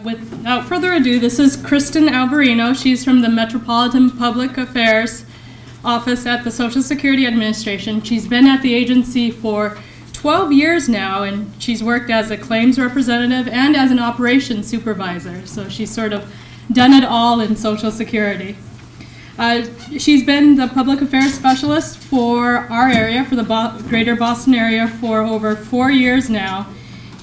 Without further ado, this is Kristen Alberino. She's from the Metropolitan Public Affairs Office at the Social Security Administration. She's been at the agency for 12 years now, and she's worked as a claims representative and as an operations supervisor. So she's sort of done it all in Social Security. She's been the public affairs specialist for our area, for the greater Boston area, for over 4 years now.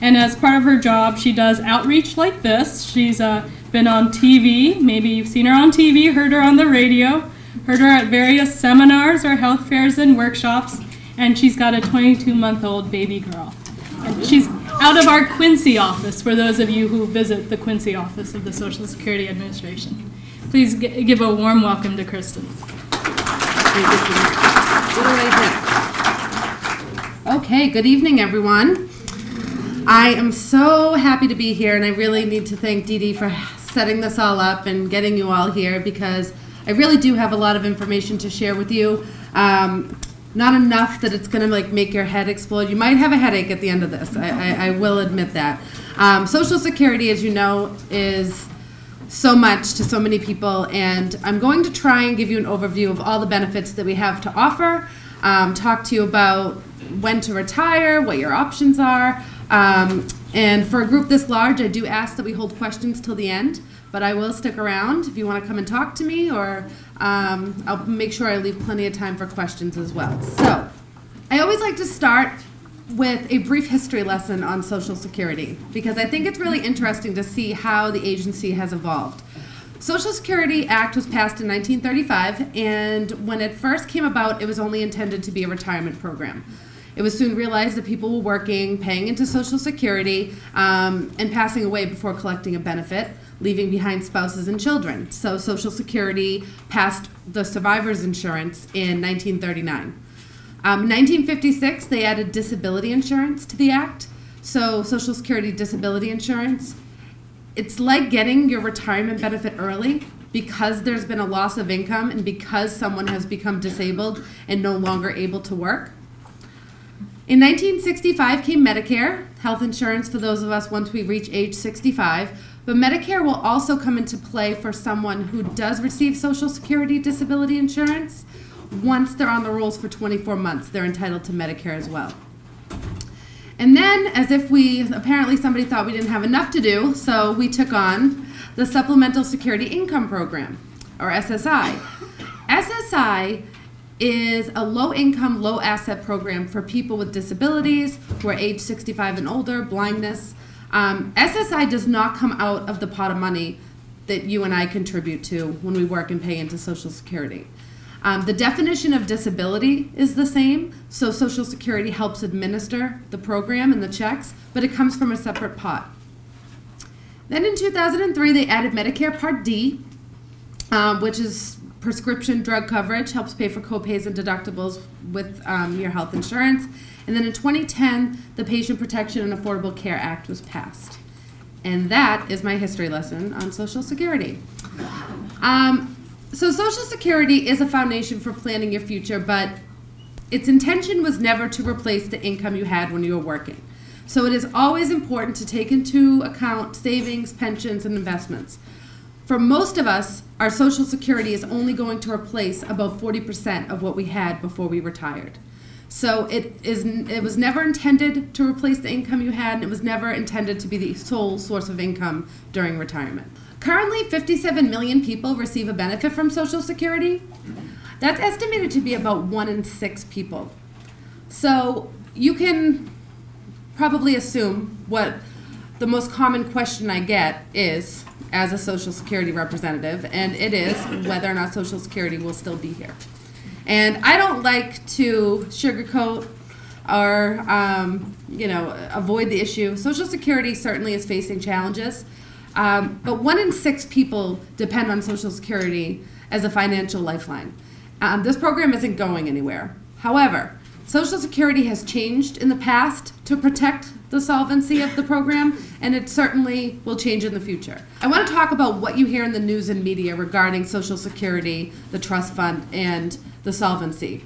And as part of her job, she does outreach like this. She's been on TV. Maybe you've seen her on TV, heard her on the radio, heard her at various seminars or health fairs and workshops. And she's got a 22-month-old baby girl. And she's out of our Quincy office, for those of you who visit the Quincy office of the Social Security Administration. Please give a warm welcome to Kristen. Okay, good evening, everyone. I am so happy to be here, and I really need to thank Dee Dee for setting this all up and getting you all here, because I really do have a lot of information to share with you. Not enough that it's going to make your head explode. You might have a headache at the end of this. I will admit that. Social Security, as you know, is so much to so many people, and I'm going to try and give you an overview of all the benefits that we have to offer, talk to you about when to retire, what your options are, and for a group this large, I do ask that we hold questions till the end, but I will stick around if you want to come and talk to me, or I'll make sure I leave plenty of time for questions as well. So, I always like to start with a brief history lesson on Social Security, because I think it's really interesting to see how the agency has evolved. Social Security Act was passed in 1935, and when it first came about, it was only intended to be a retirement program. It was soon realized that people were working, paying into Social Security, and passing away before collecting a benefit, leaving behind spouses and children. So Social Security passed the survivor's insurance in 1939. In 1956, they added disability insurance to the act. So Social Security disability insurance, it's like getting your retirement benefit early because there's been a loss of income and because someone has become disabled and no longer able to work. In 1965 came Medicare, health insurance for those of us once we reach age 65, but Medicare will also come into play for someone who does receive Social Security disability insurance. Once they're on the rolls for 24 months, they're entitled to Medicare as well. And then, as if apparently somebody thought we didn't have enough to do, so we took on the Supplemental Security Income Program, or SSI. SSI is a low-income, low-asset program for people with disabilities who are age 65 and older, blindness. SSI does not come out of the pot of money that you and I contribute to when we work and pay into Social Security. The definition of disability is the same, so Social Security helps administer the program and the checks, but it comes from a separate pot. Then in 2003, they added Medicare Part D, which is prescription drug coverage, helps pay for copays and deductibles with your health insurance. And then in 2010, the Patient Protection and Affordable Care Act was passed. And that is my history lesson on Social Security. So Social Security is a foundation for planning your future, but its intention was never to replace the income you had when you were working. So it is always important to take into account savings, pensions, and investments. For most of us, our Social Security is only going to replace about 40% of what we had before we retired. So it was never intended to replace the income you had, and it was never intended to be the sole source of income during retirement. Currently, 57 million people receive a benefit from Social Security. That's estimated to be about 1 in 6 people. So you can probably assume what the most common question I get is, as a Social Security representative, and it is whether or not Social Security will still be here. And I don't like to sugarcoat or avoid the issue. Social Security certainly is facing challenges, but 1 in 6 people depend on Social Security as a financial lifeline. This program isn't going anywhere. However, Social Security has changed in the past to protect the solvency of the program, and it certainly will change in the future. I want to talk about what you hear in the news and media regarding Social Security, the trust fund, and the solvency.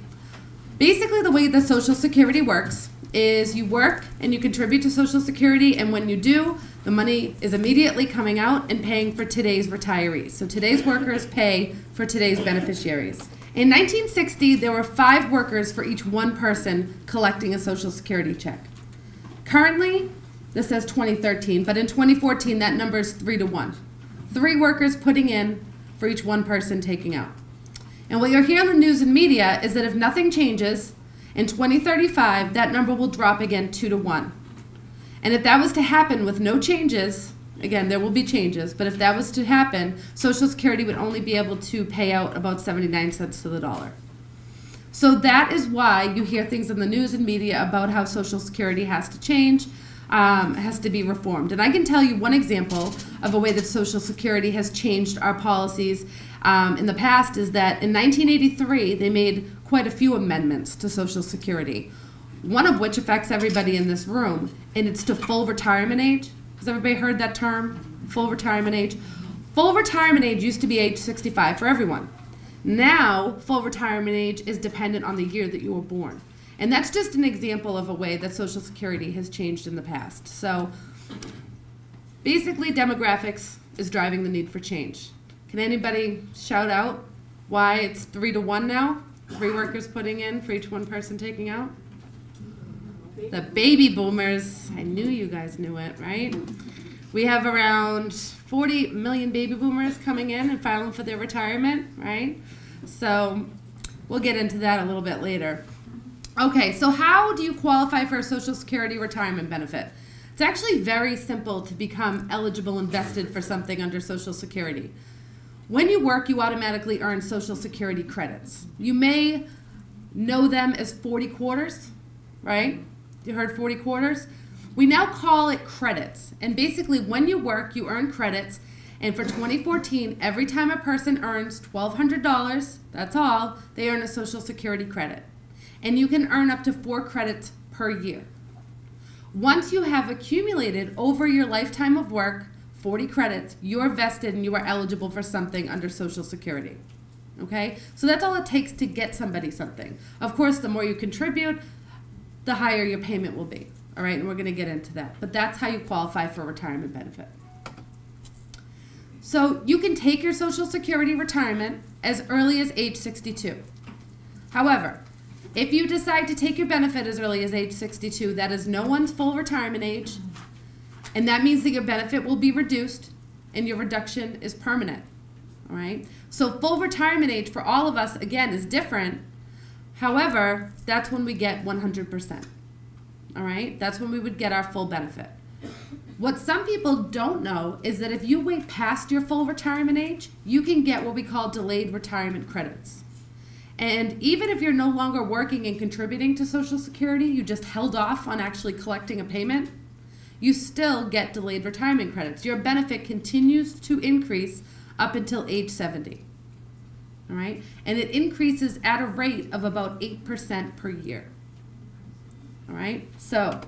Basically, the way that Social Security works is you work and you contribute to Social Security, and when you do, The money is immediately coming out and paying for today's retirees. So today's workers pay for today's beneficiaries. In 1960, there were 5 workers for each 1 person collecting a Social Security check. Currently, this says 2013, but in 2014, that number is 3 to 1. 3 workers putting in for each 1 person taking out. And what you'll hear in the news and media is that if nothing changes, in 2035, that number will drop again 2 to 1. And if that was to happen with no changes, again, there will be changes, but if that was to happen, Social Security would only be able to pay out about 79 cents to the dollar. So that is why you hear things in the news and media about how Social Security has to change, has to be reformed. And I can tell you one example of a way that Social Security has changed our policies in the past is that in 1983, they made quite a few amendments to Social Security, one of which affects everybody in this room, and it's to full retirement age. Has everybody heard that term, full retirement age? Full retirement age used to be age 65 for everyone. Now, full retirement age is dependent on the year that you were born. And that's just an example of a way that Social Security has changed in the past. So basically, demographics is driving the need for change. Can anybody shout out why it's 3 to 1 now? 3 workers putting in for each 1 person taking out? The baby boomers. I knew you guys knew it, right? We have around 40 million baby boomers coming in and filing for their retirement, right? So we'll get into that a little bit later. Okay, so how do you qualify for a Social Security retirement benefit? It's actually very simple to become eligible and vested for something under Social Security. When you work, you automatically earn Social Security credits. You may know them as 40 quarters, right? You heard 40 quarters? We now call it credits. And basically, when you work, you earn credits. And for 2014, every time a person earns $1,200, that's all, they earn a Social Security credit. And you can earn up to 4 credits per year. Once you have accumulated over your lifetime of work 40 credits, you're vested and you are eligible for something under Social Security. Okay? So that's all it takes to get somebody something. Of course, the more you contribute, the higher your payment will be. All right? And we're going to get into that. But that's how you qualify for a retirement benefit. So you can take your Social Security retirement as early as age 62. However, if you decide to take your benefit as early as age 62, that is no one's full retirement age, and that means that your benefit will be reduced, and your reduction is permanent, all right? So full retirement age for all of us, again, is different. However, that's when we get 100%, all right? That's when we would get our full benefit. What some people don't know is that if you wait past your full retirement age, you can get what we call delayed retirement credits. And even if you're no longer working and contributing to Social Security, you just held off on actually collecting a payment, you still get delayed retirement credits. Your benefit continues to increase up until age 70. All right? And it increases at a rate of about 8% per year. All right? So,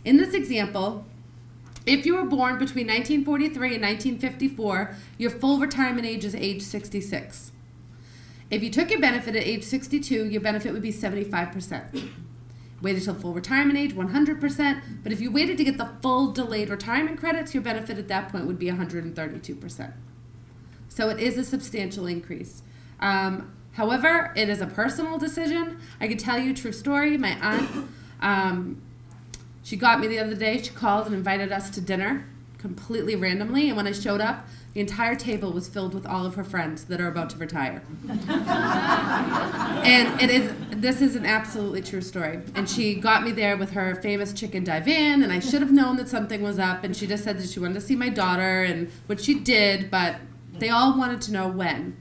in this example, if you were born between 1943 and 1954, your full retirement age is age 66. If you took your benefit at age 62, your benefit would be 75%. Waited till full retirement age, 100%. But if you waited to get the full delayed retirement credits, your benefit at that point would be 132%. So it is a substantial increase. However, it is a personal decision. I can tell you a true story. My aunt, she got me the other day. She called and invited us to dinner completely randomly. And when I showed up, the entire table was filled with all of her friends that are about to retire. And this is an absolutely true story. And she got me there with her famous chicken dive-in, and I should have known that something was up, and she just said that she wanted to see my daughter, and which she did, but they all wanted to know when.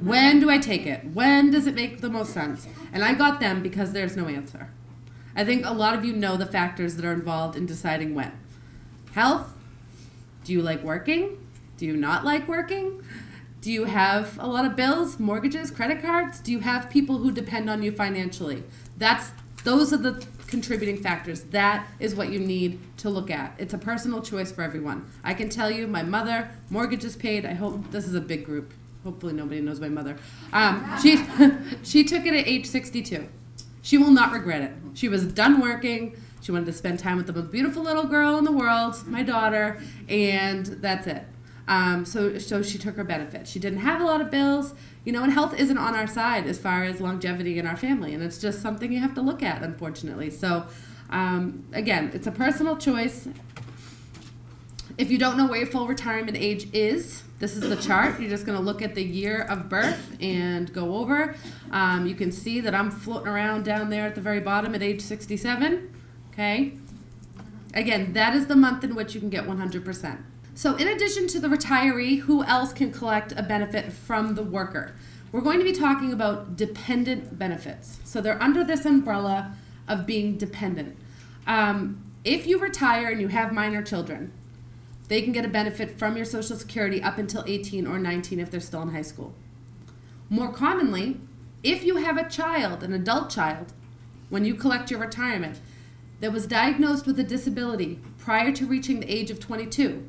When do I take it? When does it make the most sense? And I got them because there's no answer. I think a lot of you know the factors that are involved in deciding when. Health. Do you like working? Do you not like working? Do you have a lot of bills, mortgages, credit cards? Do you have people who depend on you financially? Those are the contributing factors. That is what you need to look at. It's a personal choice for everyone. I can tell you, my mother, mortgage is paid. I hope this is a big group. Hopefully nobody knows my mother. She took it at age 62. She will not regret it. She was done working. She wanted to spend time with the most beautiful little girl in the world, my daughter, and that's it. So she took her benefit. She didn't have a lot of bills, and health isn't on our side as far as longevity in our family, and it's just something you have to look at, unfortunately. So, again, it's a personal choice. If you don't know what your full retirement age is, this is the chart. You're just going to look at the year of birth and go over. You can see that I'm floating around down there at the very bottom at age 67. Okay? Again, that is the month in which you can get 100%. So in addition to the retiree, who else can collect a benefit from the worker? We're going to be talking about dependent benefits. So they're under this umbrella of being dependent. If you retire and you have minor children, they can get a benefit from your Social Security up until 18 or 19 if they're still in high school. More commonly, if you have a child, an adult child, when you collect your retirement, that was diagnosed with a disability prior to reaching the age of 22,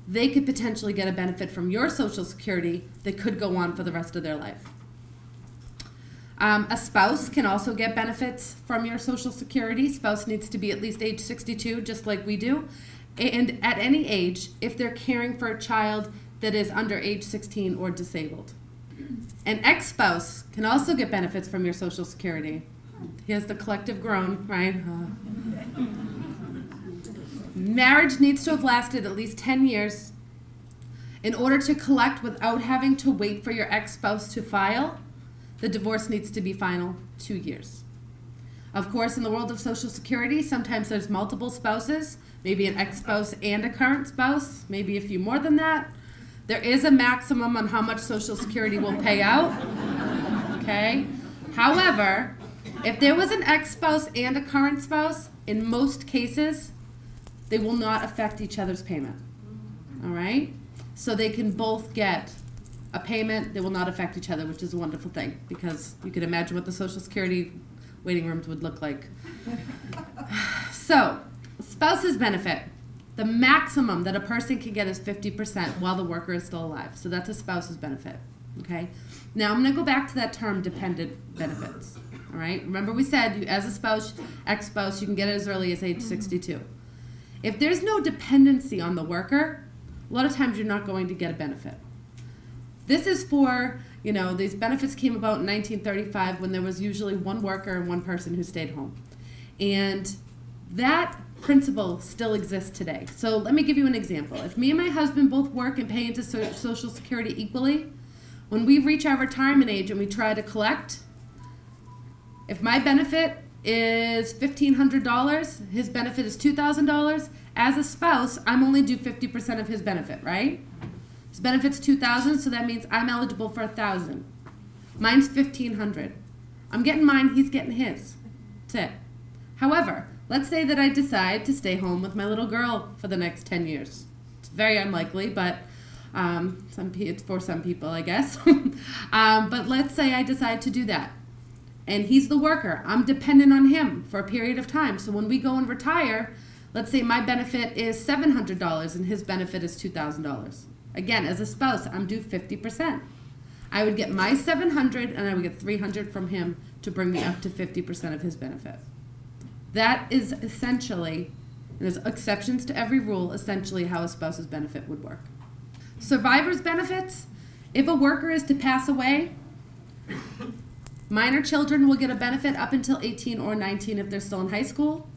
they could potentially get a benefit from your Social Security that could go on for the rest of their life. A spouse can also get benefits from your Social Security. Spouse needs to be at least age 62, just like we do. And at any age, if they're caring for a child that is under age 16 or disabled. An ex-spouse can also get benefits from your Social Security. Here's the collective groan, right? Marriage needs to have lasted at least 10 years. In order to collect without having to wait for your ex-spouse to file, the divorce needs to be final 2 years. Of course, in the world of Social Security, sometimes there's multiple spouses, maybe an ex-spouse and a current spouse, maybe a few more than that. There is a maximum on how much Social Security will pay out, okay? However, if there was an ex-spouse and a current spouse, in most cases, they will not affect each other's payment, all right? So they can both get a payment. They will not affect each other, which is a wonderful thing, because you can imagine what the Social Security waiting rooms would look like. So, spouse's benefit. The maximum that a person can get is 50% while the worker is still alive. So that's a spouse's benefit, okay? Now I'm going to go back to that term, dependent benefits, all right? Remember we said you, as a spouse, ex-spouse, you can get it as early as age 62. If there's no dependency on the worker, a lot of times you're not going to get a benefit. This is for, these benefits came about in 1935 when there was usually one worker and one person who stayed home. And that principle still exists today. So let me give you an example. If me and my husband both work and pay into Social Security equally, when we reach our retirement age and we try to collect, if my benefit is $1,500, his benefit is $2,000, as a spouse, I'm only due 50% of his benefit, right? His benefit's $2,000, so that means I'm eligible for $1,000. Mine's $1,500. I'm getting mine, he's getting his. That's it. However, let's say that I decide to stay home with my little girl for the next 10 years. It's very unlikely, but it's for some people, I guess. But let's say I decide to do that. And he's the worker. I'm dependent on him for a period of time. So when we go and retire, let's say my benefit is $700 and his benefit is $2,000. Again, as a spouse, I'm due 50%. I would get my $700 and I would get $300 from him to bring me up to 50% of his benefit. That is essentially, and there's exceptions to every rule, essentially how a spouse's benefit would work. Survivor's benefits, if a worker is to pass away, minor children will get a benefit up until 18 or 19 if they're still in high school.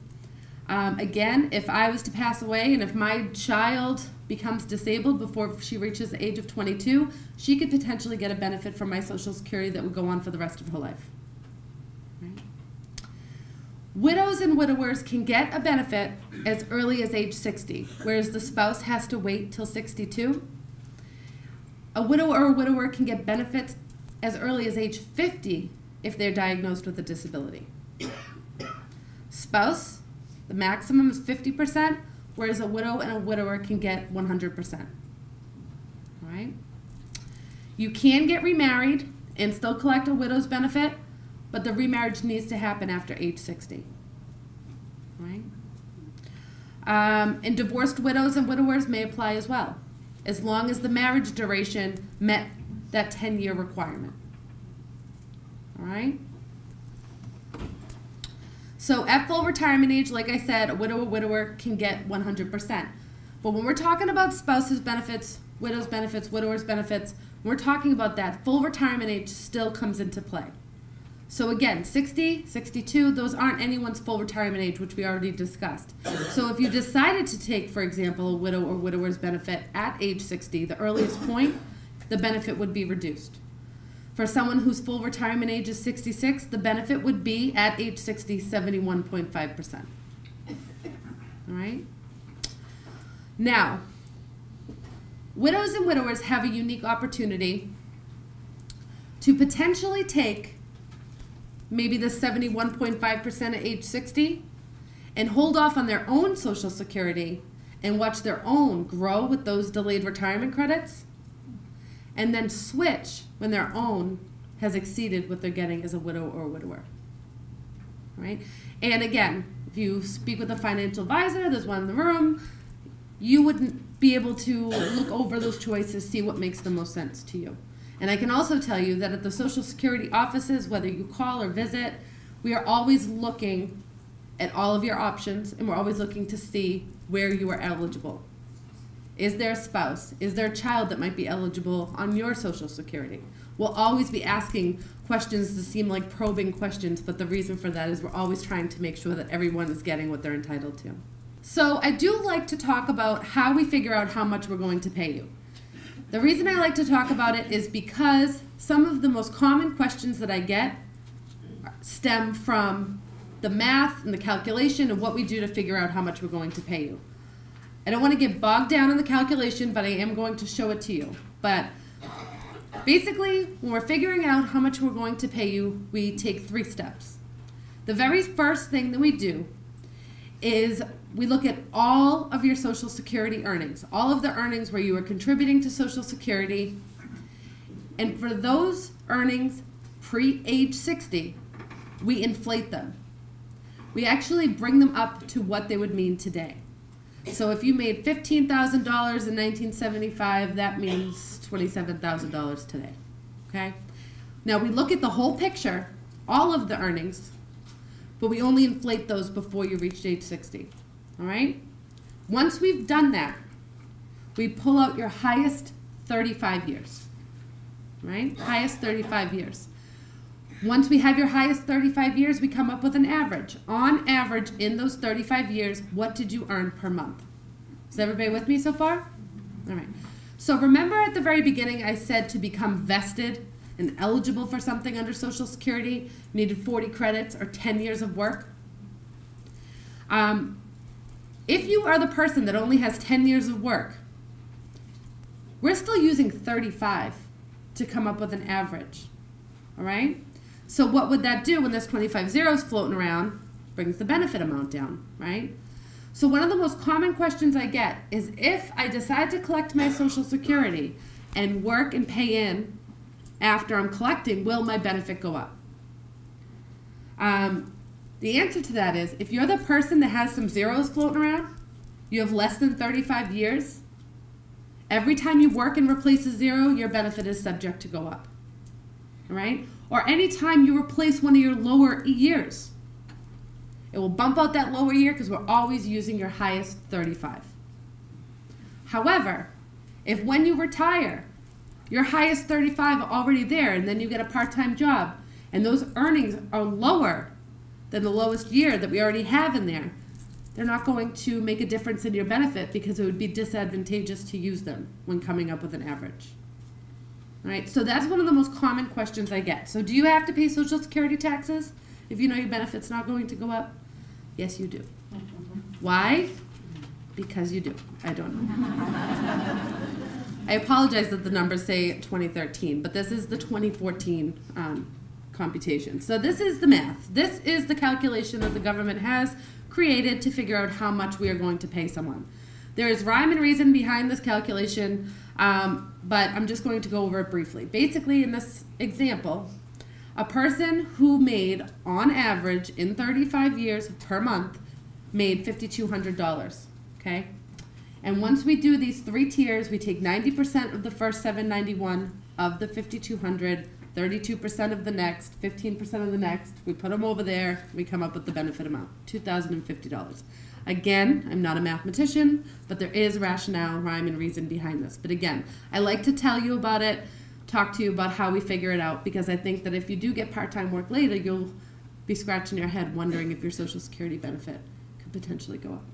Again, if I was to pass away and if my child becomes disabled before she reaches the age of 22, she could potentially get a benefit from my Social Security that would go on for the rest of her life. Right? Widows and widowers can get a benefit as early as age 60, whereas the spouse has to wait till 62. A widow or a widower can get benefits as early as age 50 if they're diagnosed with a disability. Spouse, the maximum is 50%, whereas a widow and a widower can get 100%. All right? You can get remarried and still collect a widow's benefit, but the remarriage needs to happen after age 60. All right? And divorced widows and widowers may apply as well, as long as the marriage duration met that 10-year requirement. All right? So at full retirement age, like I said, a widow or widower can get 100%. But when we're talking about spouses' benefits, widows' benefits, widowers' benefits, when we're talking about that, full retirement age still comes into play. So again, 60, 62, those aren't anyone's full retirement age, which we already discussed. So if you decided to take, for example, a widow or widower's benefit at age 60, the earliest point, the benefit would be reduced. For someone whose full retirement age is 66, the benefit would be at age 60, 71.5%. All right? Now, widows and widowers have a unique opportunity to potentially take maybe the 71.5% at age 60 and hold off on their own Social Security and watch their own grow with those delayed retirement credits, and then switch when their own has exceeded what they're getting as a widow or a widower. Right? And again, if you speak with a financial advisor, there's one in the room, you wouldn't be able to look over those choices, see what makes the most sense to you. And I can also tell you that at the Social Security offices, whether you call or visit, we are always looking at all of your options, and we're always looking to see where you are eligible. Is there a spouse? Is there a child that might be eligible on your Social Security? We'll always be asking questions that seem like probing questions, but the reason for that is we're always trying to make sure that everyone is getting what they're entitled to. So I do like to talk about how we figure out how much we're going to pay you. The reason I like to talk about it is because some of the most common questions that I get stem from the math and the calculation of what we do to figure out how much we're going to pay you. I don't want to get bogged down in the calculation, but I am going to show it to you. But basically, when we're figuring out how much we're going to pay you, we take 3 steps. The very first thing that we do is we look at all of your Social Security earnings, all of the earnings where you are contributing to Social Security. And for those earnings pre-age 60, we inflate them. We actually bring them up to what they would mean today. So if you made $15,000 in 1975, that means $27,000 today, okay? Now we look at the whole picture, all of the earnings, but we only inflate those before you reach age 60, all right? Once we've done that, we pull out your highest 35 years, right? Highest 35 years. Once we have your highest 35 years, we come up with an average. On average, in those 35 years, what did you earn per month? Is everybody with me so far? All right. So remember at the very beginning, I said to become vested and eligible for something under Social Security, you needed 40 credits or 10 years of work. If you are the person that only has 10 years of work, we're still using 35 to come up with an average, all right? So what would that do when there's 25 zeros floating around? Brings the benefit amount down, right? So one of the most common questions I get is if I decide to collect my Social Security and work and pay in after I'm collecting, will my benefit go up? The answer to that is if you're the person that has some zeros floating around, you have less than 35 years, every time you work and replace a zero, your benefit is subject to go up, all right? Or anytime you replace one of your lower years, it will bump out that lower year because we're always using your highest 35. However, if when you retire, your highest 35 are already there and then you get a part-time job and those earnings are lower than the lowest year that we already have in there, they're not going to make a difference in your benefit because it would be disadvantageous to use them when coming up with an average. All right, so that's one of the most common questions I get. So do you have to pay Social Security taxes if you know your benefit's not going to go up? Yes, you do. Why? Because you do. I don't know. I apologize that the numbers say 2013, but this is the 2014 computation. So this is the math. This is the calculation that the government has created to figure out how much we are going to pay someone. There is rhyme and reason behind this calculation, but I'm just going to go over it briefly. Basically, in this example, a person who made, on average, in 35 years per month, made $5,200, okay? And once we do these 3 tiers, we take 90% of the first $791 of the $5,200, 32% of the next, 15% of the next. We put them over there. We come up with the benefit amount, $2,050. Again, I'm not a mathematician, but there is rationale, rhyme, and reason behind this. But again, I like to tell you about it, talk to you about how we figure it out, because I think that if you do get part-time work later, you'll be scratching your head wondering if your Social Security benefit could potentially go up.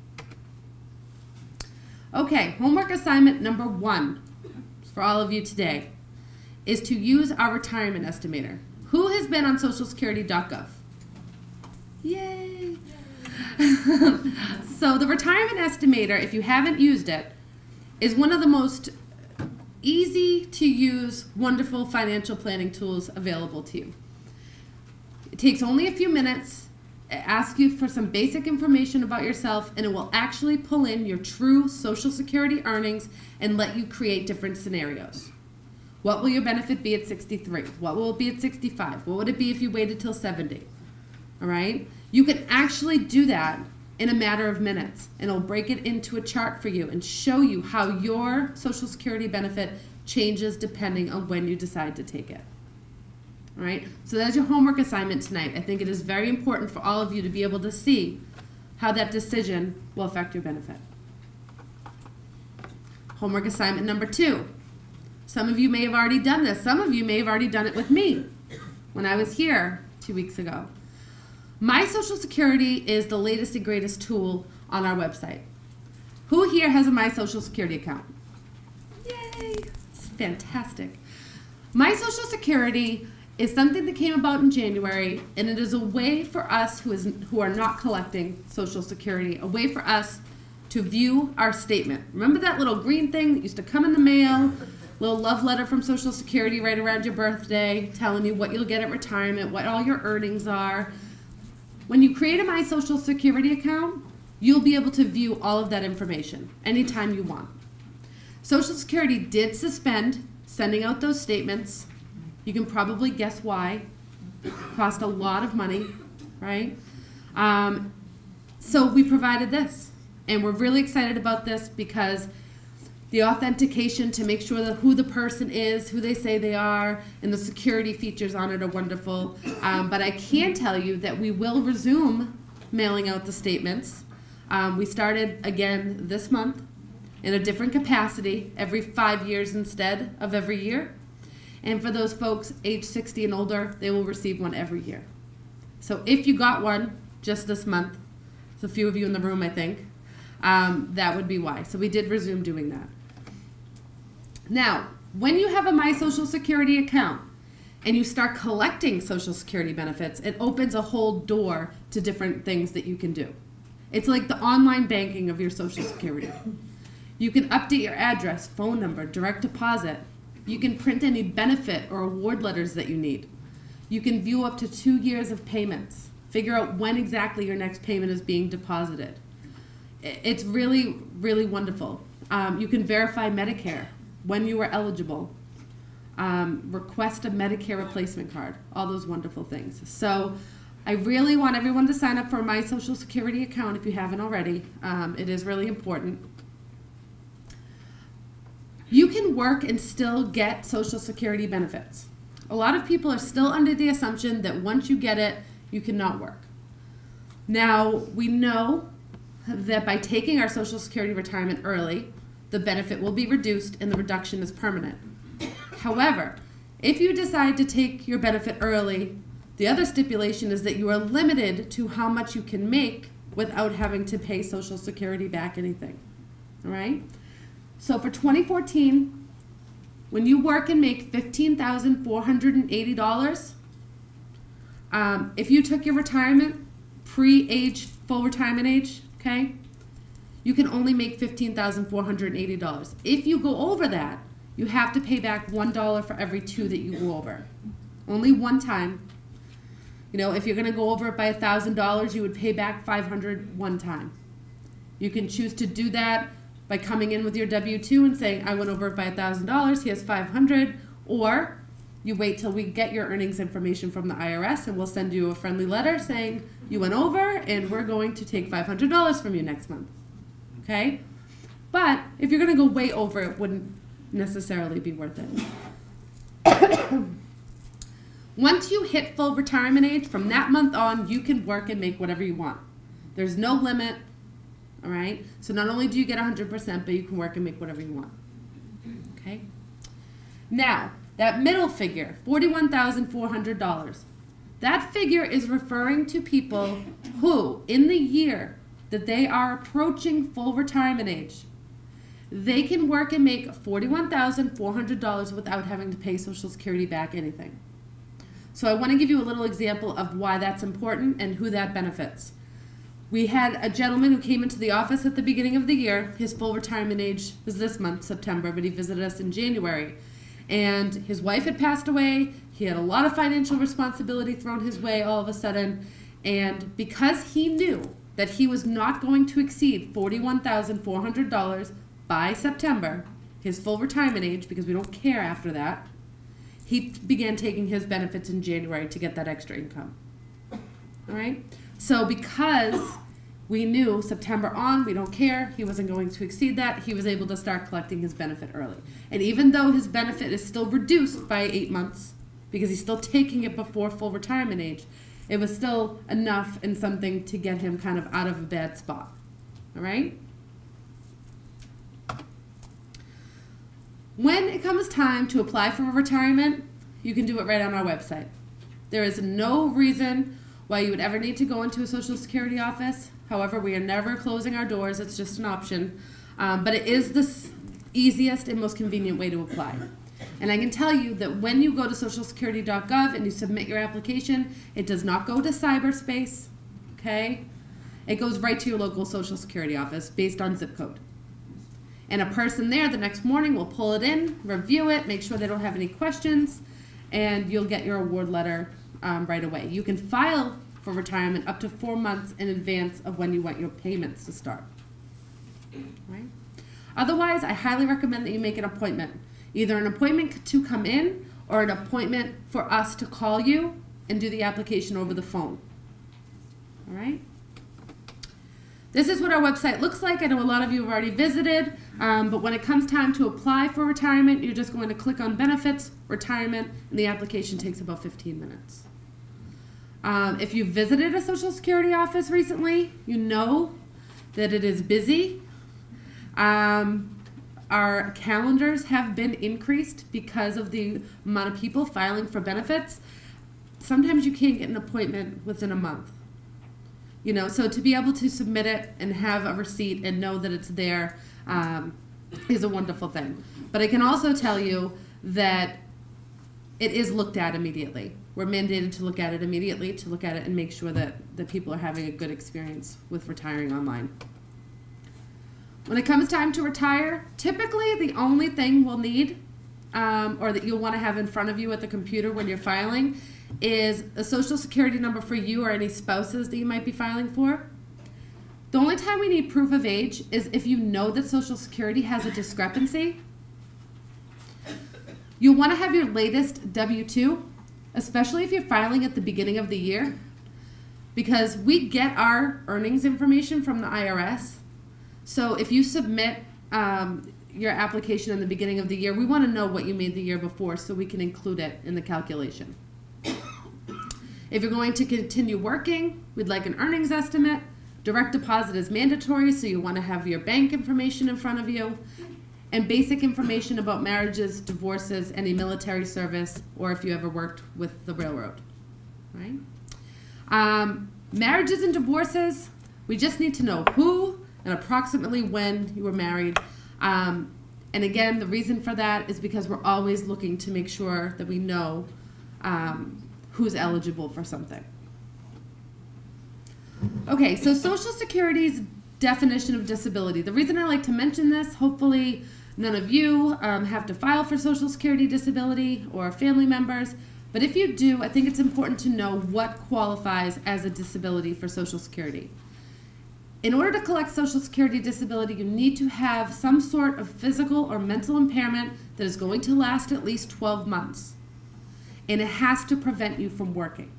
Okay, homework assignment number 1 for all of you today is to use our retirement estimator. Who has been on socialsecurity.gov? Yay! So the retirement estimator, if you haven't used it, is one of the most easy to use, wonderful financial planning tools available to you. It takes only a few minutes. It asks you for some basic information about yourself, and it will actually pull in your true Social Security earnings and let you create different scenarios. What will your benefit be at 63? What will it be at 65? What would it be if you waited till 70? All right? You can actually do that in a matter of minutes, and it'll break it into a chart for you and show you how your Social Security benefit changes depending on when you decide to take it. All right? So that's your homework assignment tonight. I think it is very important for all of you to be able to see how that decision will affect your benefit. Homework assignment number 2. Some of you may have already done this. Some of you may have already done it with me when I was here 2 weeks ago. My Social Security is the latest and greatest tool on our website. Who here has a My Social Security account? Yay! It's fantastic. My Social Security is something that came about in January, and it is a way for us who are not collecting Social Security, a way for us to view our statement. Remember that little green thing that used to come in the mail? Little love letter from Social Security right around your birthday telling you what you'll get at retirement, what all your earnings are. When you create a My Social Security account, you'll be able to view all of that information anytime you want. Social Security did suspend sending out those statements. You can probably guess why. It cost a lot of money, right? So we provided this, and we're really excited about this because the authentication to make sure that who the person is, who they say they are, and the security features on it are wonderful. But I can tell you that we will resume mailing out the statements. We started again this month in a different capacity, every 5 years instead of every year. And for those folks age 60 and older, they will receive one every year. So if you got one just this month, there's a few of you in the room, I think, that would be why. So we did resume doing that. Now, when you have a My Social Security account and you start collecting Social Security benefits, it opens a whole door to different things that you can do. It's like the online banking of your Social Security. You can update your address, phone number, direct deposit. You can print any benefit or award letters that you need. You can view up to 2 years of payments, figure out when exactly your next payment is being deposited. It's really, really wonderful. You can verify Medicare, when you are eligible, request a Medicare replacement card, all those wonderful things. So I really want everyone to sign up for My Social Security account if you haven't already. It is really important. You can work and still get Social Security benefits. A lot of people are still under the assumption that once you get it, you cannot work. Now, we know that by taking our Social Security retirement early, the benefit will be reduced and the reduction is permanent. However, if you decide to take your benefit early, the other stipulation is that you are limited to how much you can make without having to pay Social Security back anything. All right? So for 2014, when you work and make $15,480, if you took your retirement pre-age, full retirement age, okay, you can only make $15,480. If you go over that, you have to pay back $1 for every 2 that you go over. Only one time. You know, if you're going to go over it by $1,000, you would pay back $500 one time. You can choose to do that by coming in with your W-2 and saying, I went over it by $1,000, here's $500, or you wait till we get your earnings information from the IRS and we'll send you a friendly letter saying you went over and we're going to take $500 from you next month. Okay? But if you're going to go way over, it wouldn't necessarily be worth it. Once you hit full retirement age, from that month on, you can work and make whatever you want. There's no limit, all right? So not only do you get 100%, but you can work and make whatever you want, okay? Now, that middle figure, $41,400, that figure is referring to people who, in the year that they are approaching full retirement age, they can work and make $41,400 without having to pay Social Security back anything. So I want to give you a little example of why that's important and who that benefits. We had a gentleman who came into the office at the beginning of the year. His full retirement age was this month, September, but he visited us in January. And his wife had passed away. He had a lot of financial responsibility thrown his way all of a sudden. And because he knew that he was not going to exceed $41,400 by September, his full retirement age, because we don't care after that, he began taking his benefits in January to get that extra income. All right? So because we knew September on, we don't care, he wasn't going to exceed that, he was able to start collecting his benefit early. And even though his benefit is still reduced by 8 months, because he's still taking it before full retirement age, it was still enough and something to get him kind of out of a bad spot. All right? When it comes time to apply for a retirement, you can do it right on our website. There is no reason why you would ever need to go into a Social Security office. However, we are never closing our doors. It's just an option. But it is the easiest and most convenient way to apply. And I can tell you that when you go to socialsecurity.gov and you submit your application, it does not go to cyberspace, okay? It goes right to your local Social Security office based on zip code. And a person there the next morning will pull it in, review it, make sure they don't have any questions, and you'll get your award letter right away. You can file for retirement up to 4 months in advance of when you want your payments to start. Right? Otherwise, I highly recommend that you make an appointment. Either an appointment to come in or an appointment for us to call you and do the application over the phone. All right? This is what our website looks like. I know a lot of you have already visited, but when it comes time to apply for retirement, you're just going to click on Benefits, Retirement, and the application takes about 15 minutes. If you visited a Social Security office recently, you know that it is busy. Our calendars have been increased because of the amount of people filing for benefits. Sometimes you can't get an appointment within a month. You know, so to be able to submit it and have a receipt and know that it's there is a wonderful thing. But I can also tell you that it is looked at immediately. We're mandated to look at it immediately, to look at it and make sure that the people are having a good experience with retiring online. When it comes time to retire, typically the only thing we'll need or that you'll want to have in front of you at the computer when you're filing is a Social Security number for you or any spouses that you might be filing for. The only time we need proof of age is if you know that Social Security has a discrepancy. You'll want to have your latest W-2, especially if you're filing at the beginning of the year, because we get our earnings information from the IRS. So if you submit your application in the beginning of the year, we want to know what you made the year before so we can include it in the calculation. If you're going to continue working, we'd like an earnings estimate. Direct deposit is mandatory, so you want to have your bank information in front of you, and basic information about marriages, divorces, any military service, or if you ever worked with the railroad. Right? Marriages and divorces, we just need to know who and approximately when you were married. And again, the reason for that is because we're always looking to make sure that we know who's eligible for something. Okay, so Social Security's definition of disability. The reason I like to mention this, hopefully none of you have to file for Social Security disability or family members, but if you do, I think it's important to know what qualifies as a disability for Social Security. In order to collect Social Security disability, you need to have some sort of physical or mental impairment that is going to last at least 12 months. And it has to prevent you from working.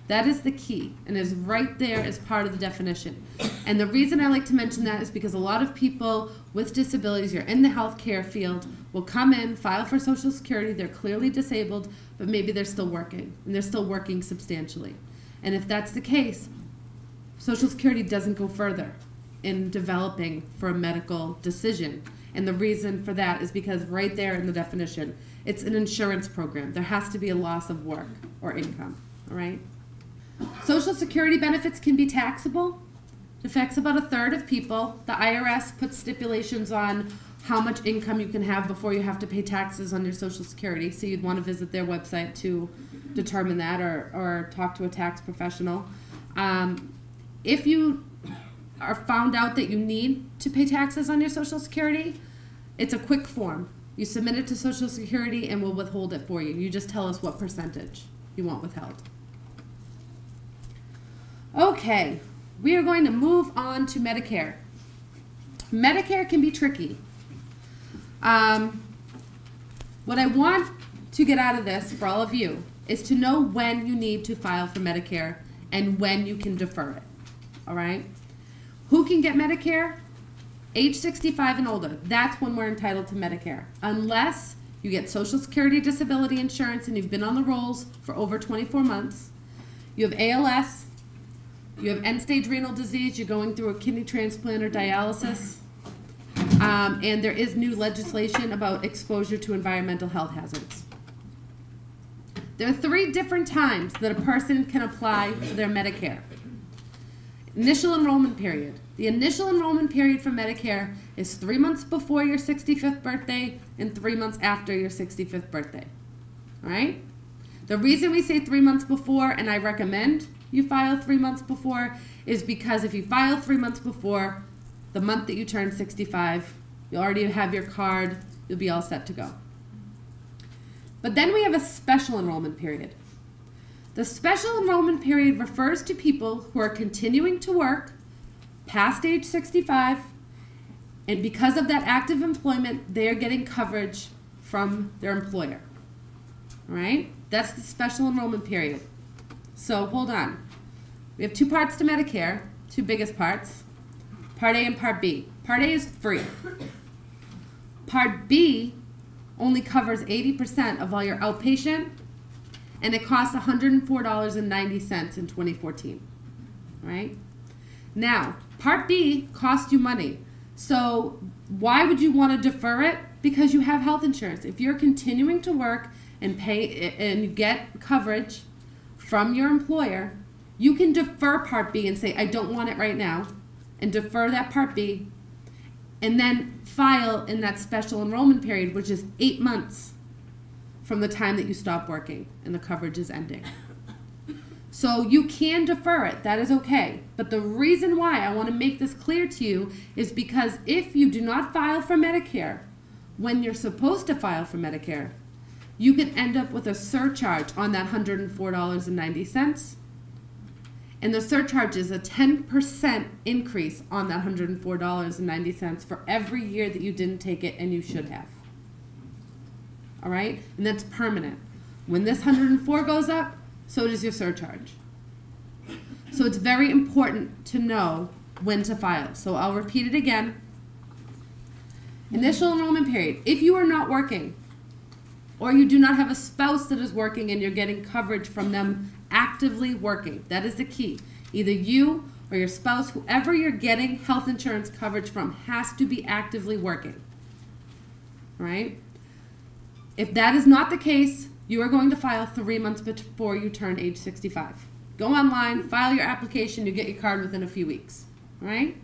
That is the key, and is right there as part of the definition. And the reason I like to mention that is because a lot of people with disabilities, you're in the healthcare field, will come in, file for Social Security, they're clearly disabled, but maybe they're still working, and they're still working substantially. And if that's the case, Social Security doesn't go further in developing for a medical decision. And the reason for that is because right there in the definition, it's an insurance program. There has to be a loss of work or income, all right? Social Security benefits can be taxable. It affects about a third of people. The IRS puts stipulations on how much income you can have before you have to pay taxes on your Social Security. So you'd want to visit their website to determine that, or talk to a tax professional. If you are found out that you need to pay taxes on your Social Security, it's a quick form. You submit it to Social Security and we'll withhold it for you. You just tell us what percentage you want withheld. Okay, we are going to move on to Medicare. Medicare can be tricky. What I want to get out of this for all of you is to know when you need to file for Medicare and when you can defer it. All right? Who can get Medicare? Age 65 and older. That's when we're entitled to Medicare. Unless you get Social Security disability insurance and you've been on the rolls for over 24 months. You have ALS. You have end-stage renal disease. You're going through a kidney transplant or dialysis. And there is new legislation about exposure to environmental health hazards. There are 3 different times that a person can apply for their Medicare. Initial enrollment period. The initial enrollment period for Medicare is 3 months before your 65th birthday and 3 months after your 65th birthday. All right? The reason we say 3 months before, and I recommend you file 3 months before, is because if you file 3 months before the month that you turn 65, you already have your card, you'll be all set to go. But then we have a special enrollment period. The special enrollment period refers to people who are continuing to work past age 65, and because of that active employment, they are getting coverage from their employer. All right? That's the special enrollment period. So hold on. We have 2 parts to Medicare, 2 biggest parts, Part A and Part B. Part A is free. Part B only covers 80% of all your outpatient, and it costs $104.90 in 2014. All right? Now, Part B costs you money. So why would you want to defer it? Because you have health insurance. If you're continuing to work and pay and you get coverage from your employer, you can defer Part B and say, I don't want it right now, and defer that Part B, and then file in that special enrollment period, which is 8 months from the time that you stop working and the coverage is ending. So you can defer it, that is okay. But the reason why I want to make this clear to you is because if you do not file for Medicare when you're supposed to file for Medicare, you can end up with a surcharge on that $104.90. And the surcharge is a 10% increase on that $104.90 for every year that you didn't take it and you should have. All right? And that's permanent. When this 104 goes up, so does your surcharge. So it's very important to know when to file. So I'll repeat it again. Initial enrollment period. If you are not working, or you do not have a spouse that is working and you're getting coverage from them actively working, that is the key. Either you or your spouse, whoever you're getting health insurance coverage from, has to be actively working. All right? If that is not the case, you are going to file 3 months before you turn age 65. Go online, file your application, you get your card within a few weeks. All right?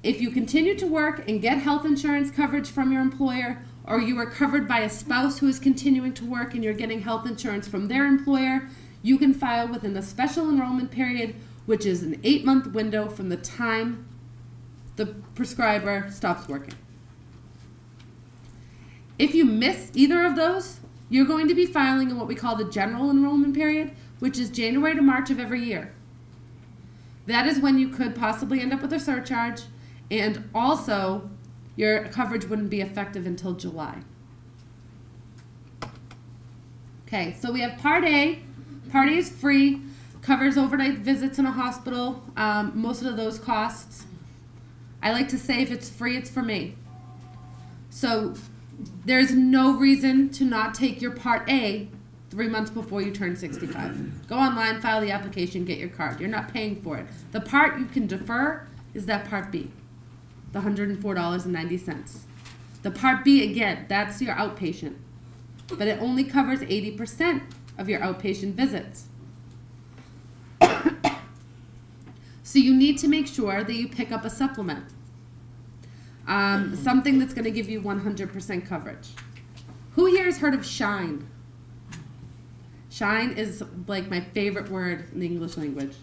If you continue to work and get health insurance coverage from your employer, or you are covered by a spouse who is continuing to work and you're getting health insurance from their employer, you can file within the special enrollment period, which is an 8-month window from the time the prescriber stops working. If you miss either of those, you're going to be filing in what we call the general enrollment period, which is January to March of every year. That is when you could possibly end up with a surcharge, and also your coverage wouldn't be effective until July. Okay, so we have Part A, Part A is free, covers overnight visits in a hospital, most of those costs. I like to say if it's free, it's for me. So there's no reason to not take your Part A 3 months before you turn 65. Go online, file the application, get your card. You're not paying for it. The part you can defer is that Part B, the $104.90. The Part B, again, that's your outpatient, but it only covers 80% of your outpatient visits. So you need to make sure that you pick up a supplement, something that's going to give you 100% coverage. Who here has heard of SHINE? SHINE is like my favorite word in the English language.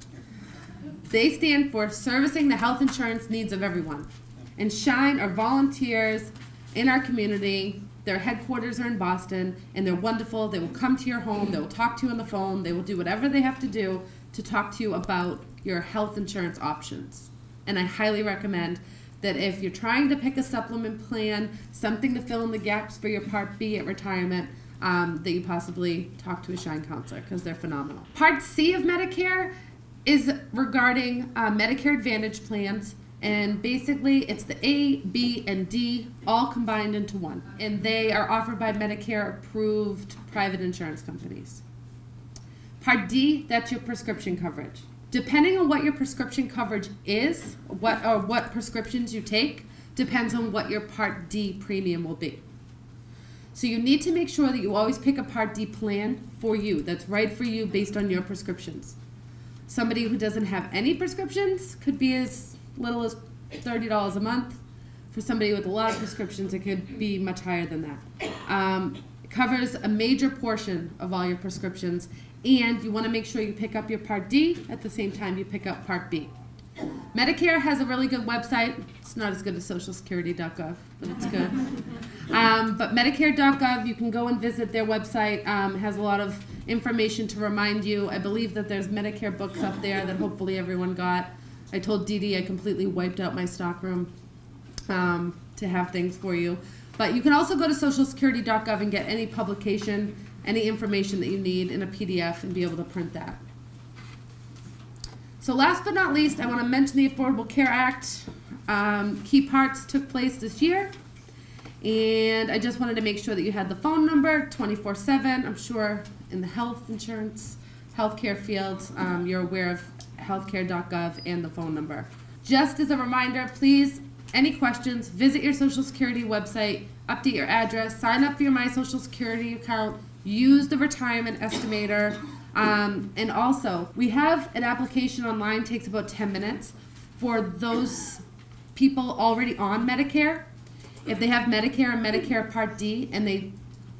They stand for Servicing the Health Insurance Needs of Everyone. And SHINE are volunteers in our community. Their headquarters are in Boston, and they're wonderful. They will come to your home. They will talk to you on the phone. They will do whatever they have to do to talk to you about your health insurance options. And I highly recommend that if you're trying to pick a supplement plan, something to fill in the gaps for your Part B at retirement, that you possibly talk to a SHINE counselor, because they're phenomenal. Part C of Medicare is regarding Medicare Advantage plans. And basically, it's the A, B, and D all combined into one. And they are offered by Medicare-approved private insurance companies. Part D, that's your prescription coverage. Depending on what your prescription coverage is, what prescriptions you take, depends on what your Part D premium will be. So you need to make sure that you always pick a Part D plan for you, that's right for you based on your prescriptions. Somebody who doesn't have any prescriptions could be as little as $30 a month. For somebody with a lot of prescriptions, it could be much higher than that. It covers a major portion of all your prescriptions, and you want to make sure you pick up your Part D at the same time you pick up Part B. Medicare has a really good website. It's not as good as socialsecurity.gov, but it's good. But Medicare.gov, you can go and visit their website. It has a lot of information to remind you. I believe that there's Medicare books up there that hopefully everyone got. I told Dee Dee I completely wiped out my stockroom to have things for you. But you can also go to socialsecurity.gov and get any publication, any information that you need in a PDF and be able to print that. So last but not least, I want to mention the Affordable Care Act. Key parts took place this year. And I just wanted to make sure that you had the phone number 24/7. I'm sure in the health insurance, healthcare field, you're aware of healthcare.gov and the phone number. Just as a reminder, please, any questions, visit your Social Security website, update your address, sign up for your My Social Security account, use the Retirement Estimator, and also we have an application online, takes about 10 minutes for those people already on Medicare. If they have Medicare and Medicare Part D and they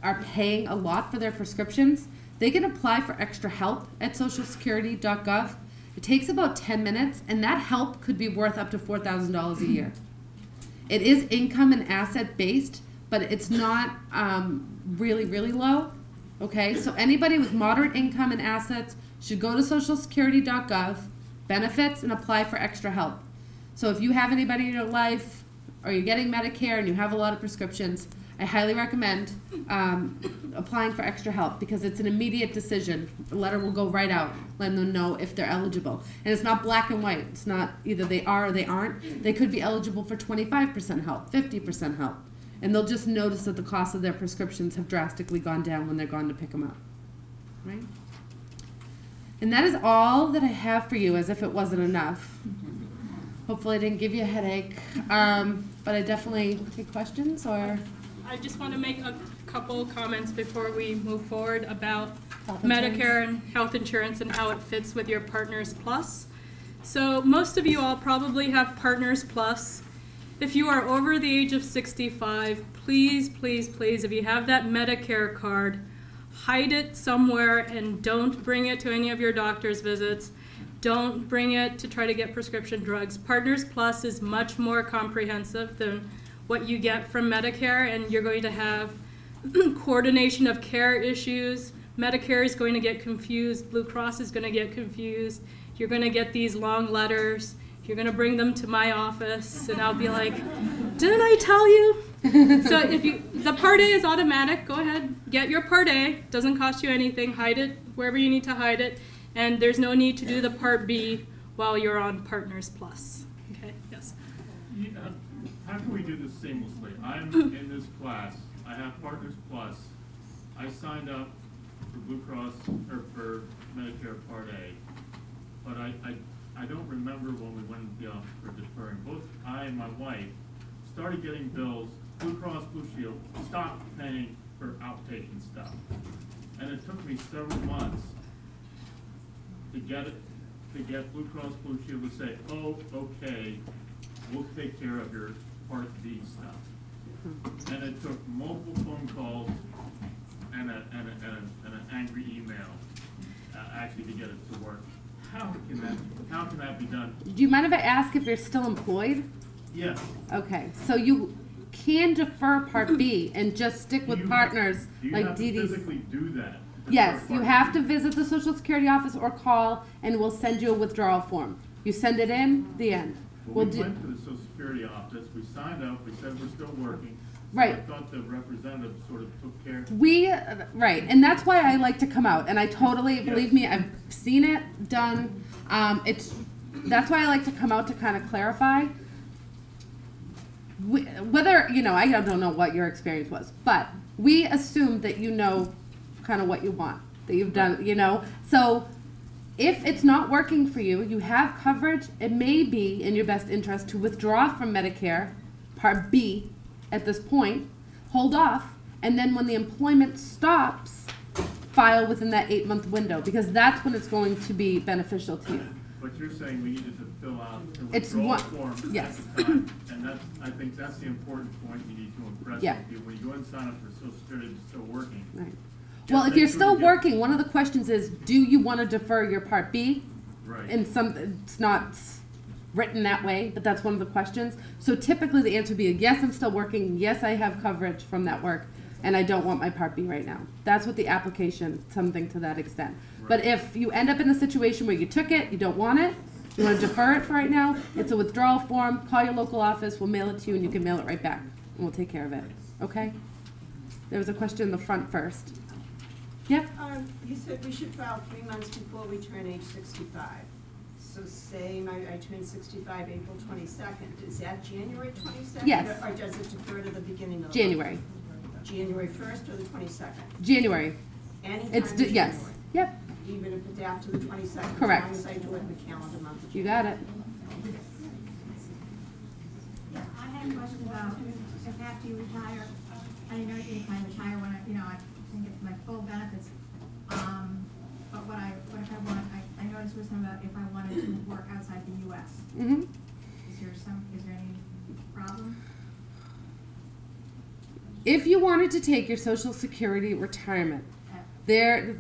are paying a lot for their prescriptions, they can apply for extra help at socialsecurity.gov. It takes about 10 minutes, and that help could be worth up to $4,000 a year. It is income and asset based, but it's not really, really low. Okay, so anybody with moderate income and assets should go to socialsecurity.gov, benefits, and apply for extra help. So if you have anybody in your life, or you're getting Medicare and you have a lot of prescriptions, I highly recommend applying for extra help, because it's an immediate decision. The letter will go right out, letting them know if they're eligible. And it's not black and white. It's not either they are or they aren't. They could be eligible for 25% help, 50% help. And they'll just notice that the cost of their prescriptions have drastically gone down when they're gone to pick them up. Right? And that is all that I have for you, as if it wasn't enough. Hopefully I didn't give you a headache. But I definitely take questions or... I just want to make a couple comments before we move forward about Medicare and health insurance and how it fits with your Partners Plus. So most of you all probably have Partners Plus. If you are over the age of 65, please, please, please, if you have that Medicare card, hide it somewhere and don't bring it to any of your doctor's visits. Don't bring it to try to get prescription drugs. Partners Plus is much more comprehensive than what you get from Medicare, and you're going to have coordination of care issues. Medicare is going to get confused. Blue Cross is going to get confused. You're going to get these long letters. You're going to bring them to my office, and I'll be like, didn't I tell you? So the Part A is automatic. Go ahead, get your Part A. Doesn't cost you anything. Hide it wherever you need to hide it. And there's no need to do the Part B while you're on Partners Plus. Okay, yes. Yeah, how can we do this seamlessly? I'm in this class. I have Partners Plus. I signed up for Blue Cross or for Medicare Part A, but I don't remember when we went into the office for deferring. Both I and my wife started getting bills. Blue Cross Blue Shield stopped paying for outpatient stuff, and it took me several months to get Blue Cross Blue Shield to say, "Oh, okay, we'll take care of your Part B stuff." And it took multiple phone calls and an angry email actually to get it to work. How can that be done? Do you mind if I ask if you're still employed? Yes. Okay, so you can defer Part B and just stick with partners like Do you Dee have Dee's. to physically do that? Yes, you have to visit the Social Security office or call, and we'll send you a withdrawal form. You send it in, the end. Well, we went to the Social Security office, we signed up, we said we're still working. Right. I thought the representative sort of took care. Right, and that's why I like to come out, and I totally, believe me, I've seen it done. That's why I like to come out to kind of clarify. Whether, I don't know what your experience was, but we assume that you know kind of what you want, that you've done, So if it's not working for you, you have coverage, it may be in your best interest to withdraw from Medicare Part B at this point, hold off, and then when the employment stops, file within that 8-month window, because that's when it's going to be beneficial to you. But you're saying we needed to fill out the It's withdrawal what- form yes. at the time, and I think that's the important point you need to impress Yeah. on people. When you go and sign up for Social Security, it's still working. Right. Yeah, Well, if make you're sure still you get- working, one of the questions is, do you want to defer your Part B? Right. And it's not written that way, but that's one of the questions. So typically the answer would be, yes, I'm still working. Yes, I have coverage from that work, and I don't want my Part B right now. That's what the application, something to that extent. Right. But if you end up in a situation where you took it, you don't want it, you want to defer it for right now, it's a withdrawal form, call your local office, we'll mail it to you, and you can mail it right back, and we'll take care of it. Okay? There was a question in the front first. Yep. You said we should file 3 months before we turn age 65. So say I turn 65 April 22nd. Is that January 22nd? Yes. Or does it defer to the beginning of January. January 1st or the 22nd? January. Anytime It's in yes. January, Yep. even if it's after the 22nd? Correct. As long as I do it in the calendar month of You January. got it. Yeah, I had a question about if after you retire, I know you can retire when I can get my full benefits. But what if I want, I noticed was something about if I wanted to work outside the U.S. Mm-hmm. Is there any problem? If you wanted to take your Social Security retirement, I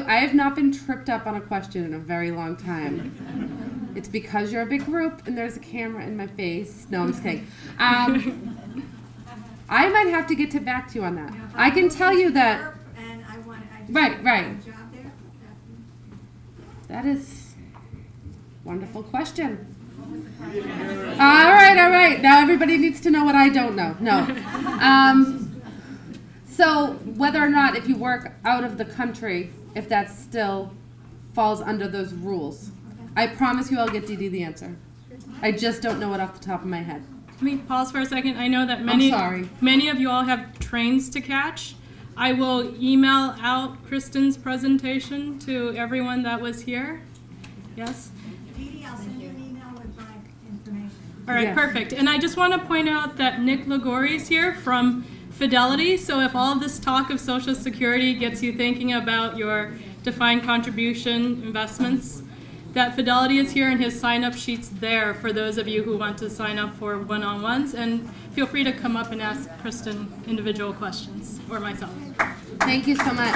have not been tripped up on a question in a very long time. It's because you're a big group and there's a camera in my face. No, I'm just kidding. I might have to get back to you on that. I can tell you that. And I just Right. a job there. That is a wonderful question. All right. Now everybody needs to know what I don't know. No. So whether or not if you work out of the country, if that still falls under those rules, I promise you I'll get Dee Dee the answer. I just don't know it off the top of my head. Let me pause for a second. I know that sorry. many of you all have trains to catch. I will email out Kristen's presentation to everyone that was here. Yes? Dee Dee, I'll send you an email with my information. All right, Yeah. perfect. And I just want to point out that Nick Ligori is here from Fidelity. So if all of this talk of Social Security gets you thinking about your defined contribution investments, that Fidelity is here and his sign-up sheet's there for those of you who want to sign up for one-on-ones. And feel free to come up and ask Kristen individual questions, or myself. Thank you so much.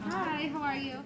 Hi, how are you?